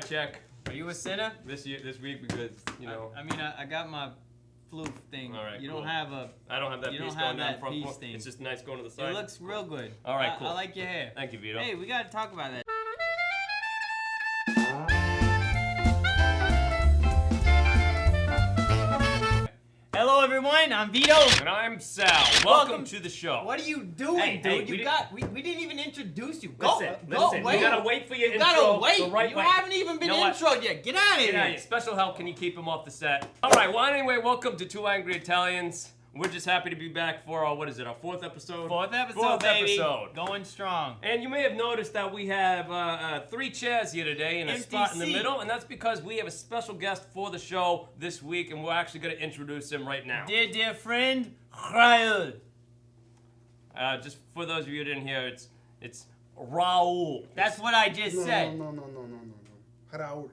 check. Are you a sinner? This week because, you know. I mean, I got my floof thing. All right, you cool. don't have a... I don't have that you piece don't have going down that front. piece thing. It's just nice going to the side. It looks real good. All right, cool. I like your hair. Thank you, Vito. Hey, we got to talk about that. Hello, everyone. I'm Vito. And I'm Sal. Welcome to the show. What are you doing, dude? We didn't even introduce you. Go, Listen. wait. You gotta wait for your intro. Gotta wait. The right you way. haven't even been introed yet. Get out of here. Get out of here. Special help. Can you keep him off the set? All right. Well, anyway, welcome to Two Angry Italians. We're just happy to be back for our, what is it, our fourth episode? Fourth episode, baby. Episode. Going strong. And you may have noticed that we have 3 chairs here today and a spot in the middle, and that's because we have a special guest for the show this week, and we're actually going to introduce him right now. Dear friend, Raooooooooool. Just for those of you who didn't hear, it's Raooooooooool. That's what I just said. No. Raooooooooool.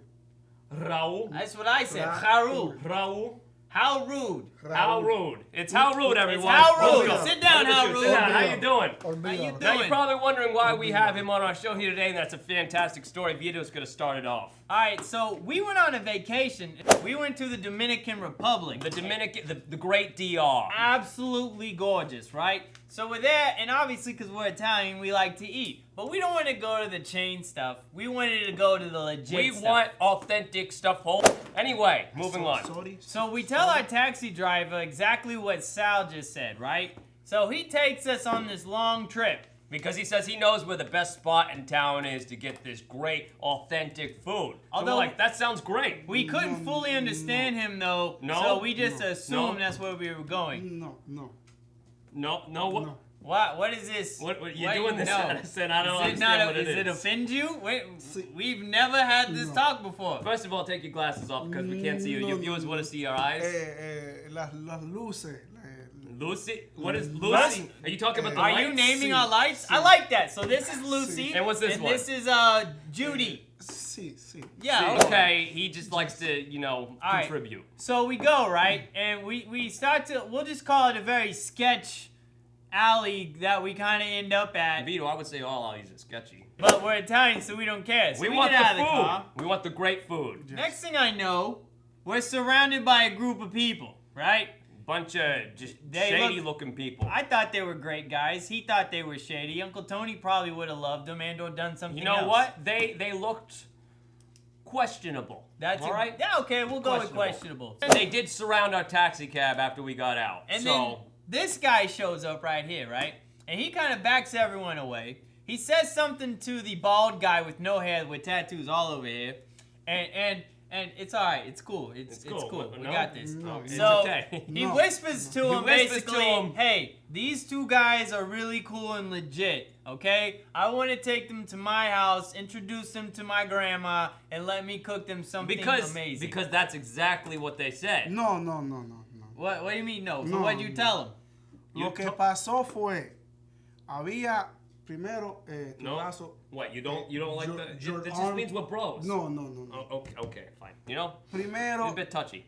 Raooooooooool. That's what I said. Raooooooooool. Raooooooool. How rude. How rude. It's how rude, everyone. It's how rude. Welcome. Sit down, how rude. Sit down. How you doing? How you doing? Now, you're probably wondering why we have him on our show here today, and that's a fantastic story. Vito's going to start it off. All right, so we went on a vacation. We went to the Dominican Republic. The great DR. Absolutely gorgeous, right? So we're there, and obviously, because we're Italian, we like to eat. But we don't want to go to the chain stuff. We wanted to go to the legit stuff. We want authentic stuff home. Anyway, moving on. So we tell our taxi driver exactly what Sal just said, right? So he takes us on this long trip. Because he says he knows where the best spot in town is to get this great, authentic food. Although, so we're like, that sounds great. We couldn't fully understand him, though. No? So we just assumed that's where we were going. No. What is this? What you doing this? I said I don't understand what it is. Does it offend you? We've never had this talk before. First of all, take your glasses off because we can't see you. Your viewers want to see your eyes. Las luces. Lucy? What is Lucy? Are you talking about the lights? Are you naming our lights? I like that. So this is Lucy. And what's this one? And this is Judy. Sí. Yeah. Okay, he just likes to, you know, contribute. Right. So we go, right? And we start to, we'll just call it a very sketch alley that we kind of end up at. Vito, I would say all alleys are sketchy. But we're Italian, so we don't care. So we want get the out of food. the car. We want the great food. Yes. Next thing I know, we're surrounded by a group of people, right? Bunch of just shady-looking people. I thought they were great guys. He thought they were shady. Uncle Tony probably would have loved them and or done something else. You know what? They looked questionable. That's all right? Yeah, okay, we'll go with questionable. They did surround our taxi cab after we got out. And then this guy shows up right here, right? And he kind of backs everyone away. He says something to the bald guy with no hair with tattoos all over here. And it's all right. It's cool. It's cool. We got this. No, so okay. he whispers to him basically, to him, hey, these 2 guys are really cool and legit, okay? I want to take them to my house, introduce them to my grandma, and let me cook them something amazing. Because that's exactly what they said. No. What do you mean no? So what'd you tell them? Lo que pasó fue, había primero no. What, you don't like that? It just means we're bros. No. Oh, okay, fine. You know? Primero, it's a bit touchy.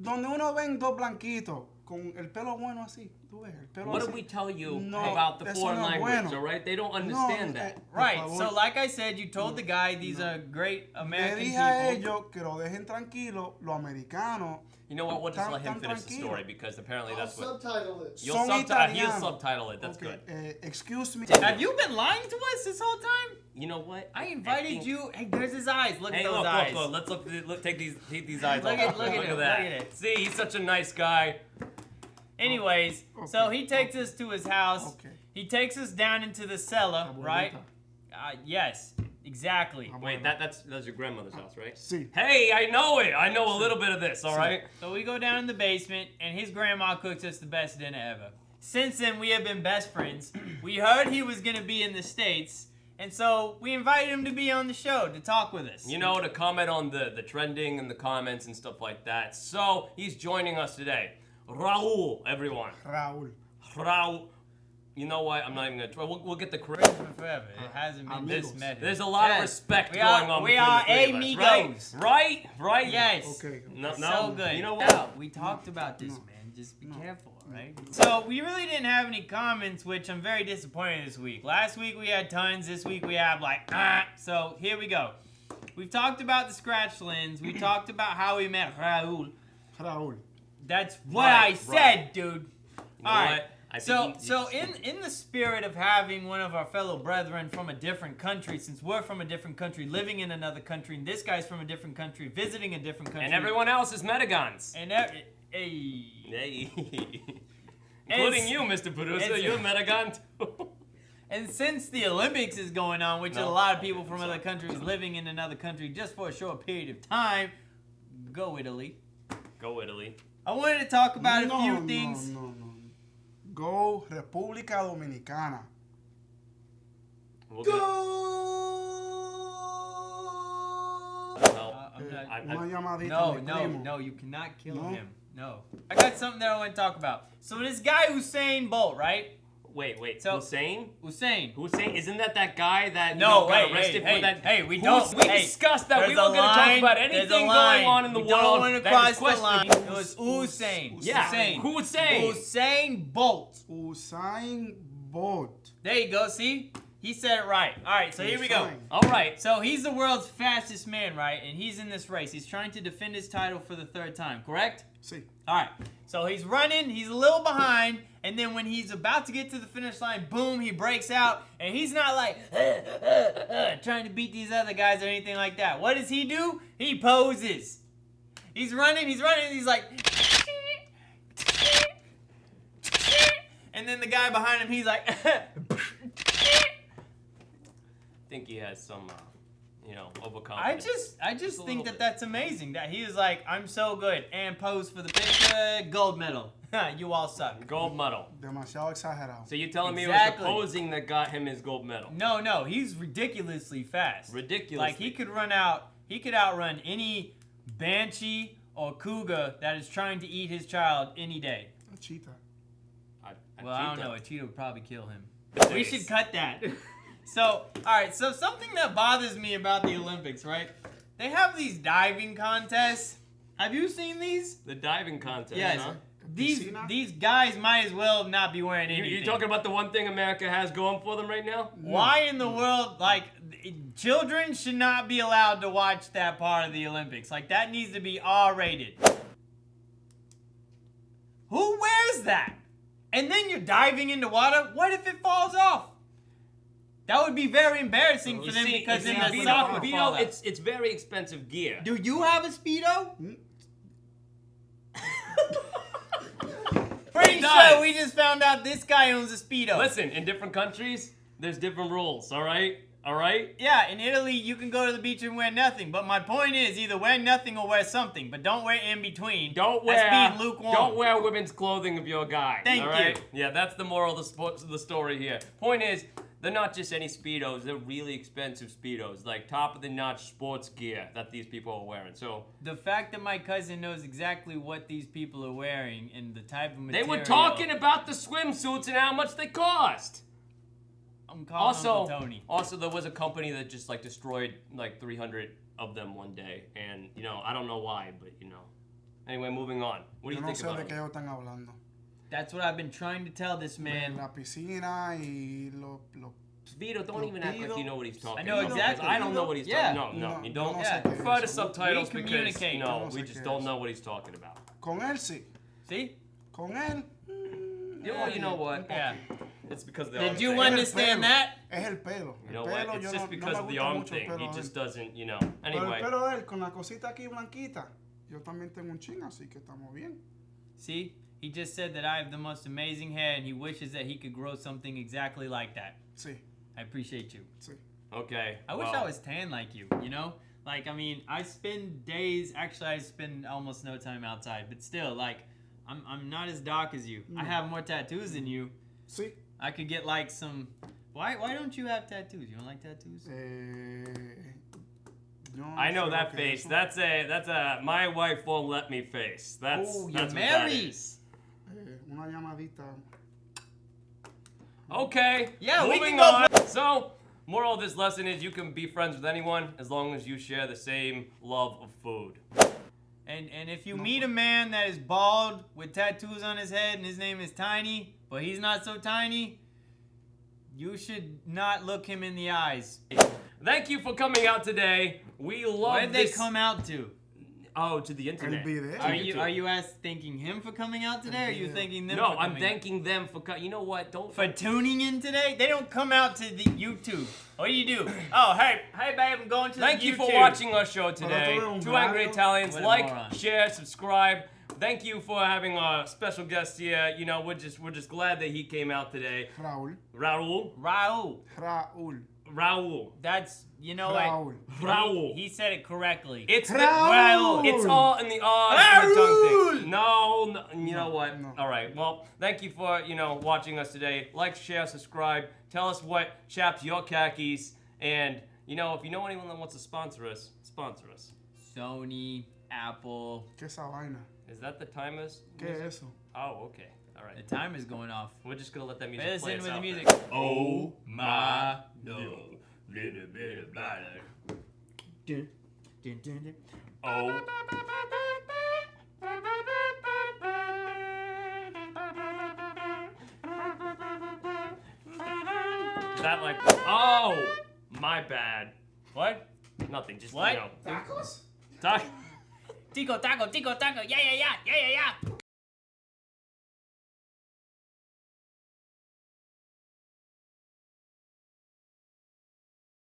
Donde uno ven 2 blanquitos con el pelo bueno así. Tú ves, el pelo what así. did we tell you about the foreign language, all right? They don't understand that. Right, so like I said, you told the guy these are great American people. Le dije a ellos que lo dejen tranquilo, los americanos. You know what? We'll just let him finish the story because apparently that's what. I'll subtitle it. He'll subtitle it. That's good. Excuse me. Have you been lying to us this whole time? You know what? I invited you. Hey, there's his eyes. Look at those eyes. Look. Let's look. Take these eyes look off. Look at that. Look at it. See, he's such a nice guy. Anyways, so he takes us to his house. Okay. He takes us down into the cellar, right? Yes, exactly. Wait, that's your grandmother's house, right? Sí. Hey, I know it. I know a little bit of this, all right? So we go down in the basement, and his grandma cooks us the best dinner ever. Since then, we have been best friends. We heard he was going to be in the States, and so we invited him to be on the show to talk with us. You know, to comment on the trending and the comments and stuff like that. So he's joining us today. Raooooooooool, everyone. Raooooooooool. You know what? I'm not even going to try. We'll get the correct. Forever. It hasn't been this method. There's a lot of respect going on we between are the three of us, amigos. Right? Yes. Okay. No, So good. You know what? We talked about this, man. Just be careful, right? So we really didn't have any comments, which I'm very disappointed this week. Last week we had tons. This week we have like, So here we go. We've talked about the scratch lens. We talked about how we met Raooooooooool. Raúl. That's what Right, I said, right. dude. You know All right. what? I think So in the spirit of having one of our fellow brethren from a different country, since we're from a different country, living in another country, and this guy's from a different country, visiting a different country, and everyone else is Metagons. and Hey. Including It's- you, Mr. Producer. it's- You're a Metagon too. And since the Olympics is going on, which is a No. lot of people from other countries living in another country just for a short period of time, go Italy. Go Italy. I wanted to talk about a few No, things. no. Go República Dominicana. We'll Go! I'm not- Una llamadita a mi primo. No, you cannot kill No? him. No. I got something that I want to talk about. So this guy Usain Bolt, right? Wait. So- Hussein? Usain. Hussein? Isn't that guy that No, got wait, arrested hey, for that? hey, we We hey, discussed that. We there's were a going to talk line, about there's a anything line. going on in the We world don't want to that cross is the questionable. line. It was Usain. Yeah, Usain. Hussein. Usain Bolt. Usain Bolt. There you go, see? He said it right. All right, so here we go. Usain. All right. So he's the world's fastest man, right? And he's in this race. He's trying to defend his title for the third time, correct? Sí. All right. So he's running. He's a little behind. And then when he's about to get to the finish line, boom, he breaks out. And he's not like trying to beat these other guys or anything like that. What does he do? He poses. He's running. He's like... And then the guy behind him, he's like... I think he has some, overconfidence. I just a think little that bit. that's amazing that he was like, I'm so good, and pose for the picture, gold medal. You all suck. Gold medal. Demasiado exagerado. So you're telling me Exactly. it was the posing that got him his gold medal? No, he's ridiculously fast. Ridiculously. Like he could outrun any banshee or cougar that is trying to eat his child any day. A cheetah. Well, I don't know. A cheetah would probably kill him. Nice. We should cut that. So, all right. So something that bothers me about the Olympics, right? They have these diving contests. Have you seen these? The diving contest. Yes. Huh? These guys might as well not be wearing anything. You're talking about the one thing America has going for them right now? Why in the world, like, children should not be allowed to watch that part of the Olympics. Like, that needs to be R-rated. Who wears that? And then you're diving into water. What if it falls off? That would be very embarrassing for them because then the sock would fall out. It's very expensive gear. Do you have a Speedo? Pretty He sure does. we just found out this guy owns a Speedo. Listen, in different countries, there's different rules, all right? All right? Yeah, in Italy, you can go to the beach and wear nothing. But my point is, either wear nothing or wear something. But don't wear in between. Don't That's wear being lukewarm. Don't wear women's clothing if you're a guy. Thank all right? you. Yeah, that's the moral of the story here. Point is, they're not just any Speedos. They're really expensive Speedos. Like top-of-the-notch sports gear that these people are wearing. So The fact that my cousin knows exactly what these people are wearing and the type of they material. were talking about the swimsuits and how much they cost. I'm calling Uncle Tony. Also, there was a company that just like destroyed like 300 of them one day, and I don't know why, but Anyway, moving on. What do Yo you no think sé about de it? qué ellos están hablando. That's what I've been trying to tell this man. La piscina y lo Vito, don't even act like you know what he's talking I know about. exactly. I don't know what he's Yeah. talking about. No, you don't. No sé Yeah. qué es Refer to eso. subtitles We because communicate. Yo no we sé just qué don't es. know what he's talking about. Con él sí. See? Con él. You know what? Yeah. It's because of the Did arm you thing. understand that? Es el pelo. You know El what? pelo, It's yo just no because me of the gusta arm mucho el thing. pelo He de just él. doesn't, Pero Anyway. el pelo de él, con la cosita aquí blanquita. Yo también tengo un chin, así que estamos bien. See? He just said that I have the most amazing hair and he wishes that he could grow something exactly like that. Sí, I appreciate you. sí. Okay. I wish well, I was tan like you, Like, I mean, I spend days, actually I spend almost no time outside, but still, like, I'm not as dark as you. I have more tattoos than you. Sí. I could get like some, why don't you have tattoos? You don't like tattoos? Yo no I know sé that lo que es face. eso. That's a my wife won't let me face. That's Oh, you're that's what that married. is. Una llamadita. Okay. Yeah, we moving can go on. So, moral of this lesson is you can be friends with anyone as long as you share the same love of food. And if you meet a man that is bald with tattoos on his head and his name is Tiny, but he's not so tiny, you should not look him in the eyes. Thank you for coming out today. We love Where did they this. come out to? Oh, to the internet. Él video. Are you thanking him for coming out today? Or are you Yeah. thanking them? No, for I'm coming thanking them for. You know what? for tuning in today. They don't come out to the YouTube. What do you do? Oh, hey, babe, I'm going to Thank the you YouTube. for watching our show today. Nosotros Two Angry un Italians. What a Like, moron. share, subscribe. Thank you for having our special guest here. You know, we're just glad that he came out today. Raúl. Raooooooool. Raooooooooool. That's, you know Raoul. what? Raoul. He said it correctly. It's the Raoul. It's all in the R's and the tongue Raoul. thing. No, you know what? no. All right. Well, thank you for watching us today. Like, share, subscribe. Tell us what chaps your khakis, and if you know anyone that wants to sponsor us, sponsor us. Sony, Apple. ¿Qué es esa vaina? Is that the timers? ¿Qué es eso? Oh, okay. All The right. timer's going off. We're just gonna let that music Listen play us with the out music. then. Oh my no, little bit of bladder. Dun, dun, dun, dun. Oh. Is that like? Oh, my bad. What? Nothing. Just What? you know. Tacos? Talk. Tico, taco, yeah, yeah, yeah, yeah, yeah, yeah.